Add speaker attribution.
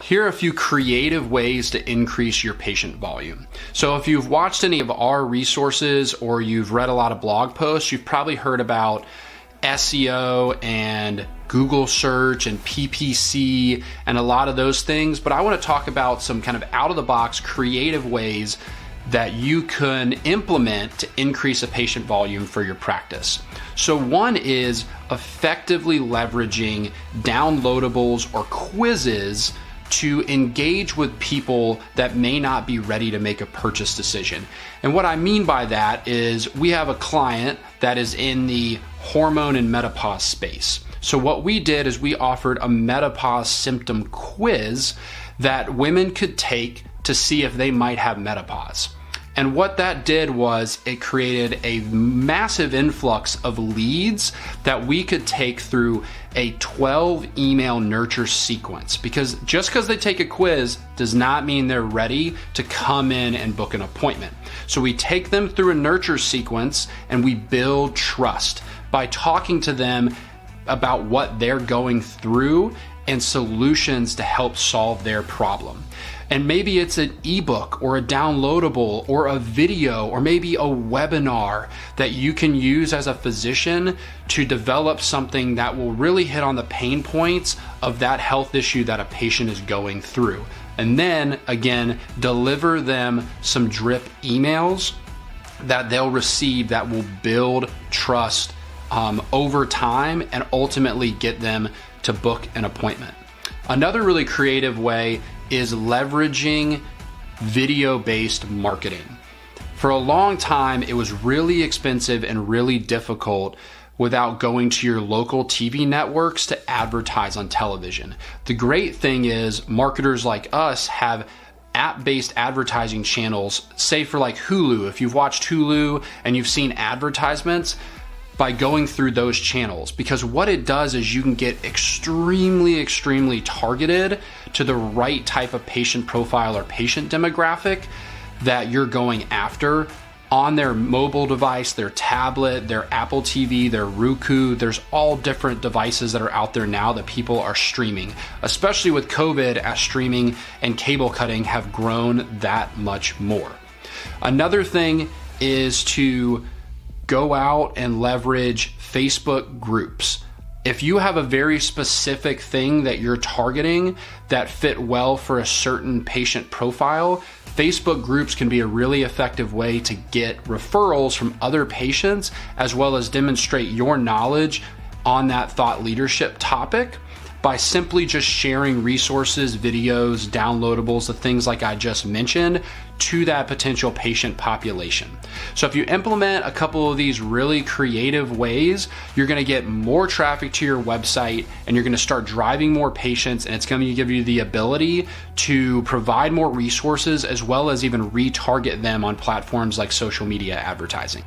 Speaker 1: Here are a few creative ways to increase your patient volume. So if you've watched any of our resources or you've read a lot of blog posts, you've probably heard about SEO and Google search and PPC and a lot of those things, but I want to talk about some kind of out-of-the-box creative ways that you can implement to increase a patient volume for your practice. So one is effectively leveraging downloadables or quizzes to engage with people that may not be ready to make a purchase decision. And what I mean by that is we have a client that is in the hormone and menopause space. So what we did is we offered a menopause symptom quiz that women could take to see if they might have menopause. And what that did was it created a massive influx of leads that we could take through a 12 email nurture sequence. Because just because they take a quiz does not mean they're ready to come in and book an appointment. So we take them through a nurture sequence and we build trust by talking to them about what they're going through and solutions to help solve their problem. And maybe it's an ebook or a downloadable or a video or maybe a webinar that you can use as a physician to develop something that will really hit on the pain points of that health issue that a patient is going through. And then again, deliver them some drip emails that they'll receive that will build trust over time and ultimately get them to book an appointment. Another really creative way is leveraging video-based marketing. For a long time, it was really expensive and really difficult without going to your local TV networks to advertise on television. The great thing is marketers like us have app-based advertising channels, say for like Hulu. If you've watched Hulu and you've seen advertisements, by going through those channels, because what it does is you can get extremely targeted to the right type of patient profile or patient demographic that you're going after on their mobile device, their tablet, their Apple TV, their Roku. There's all different devices that are out there now that people are streaming, especially with COVID, as streaming and cable cutting have grown that much more. Another thing is to go out and leverage Facebook groups. If you have a very specific thing that you're targeting that fit well for a certain patient profile, Facebook groups can be a really effective way to get referrals from other patients, as well as demonstrate your knowledge on that thought leadership topic by simply just sharing resources, videos, downloadables, the things like I just mentioned, to that potential patient population. So if you implement a couple of these really creative ways, you're gonna get more traffic to your website and you're gonna start driving more patients, and it's gonna give you the ability to provide more resources as well as even retarget them on platforms like social media advertising.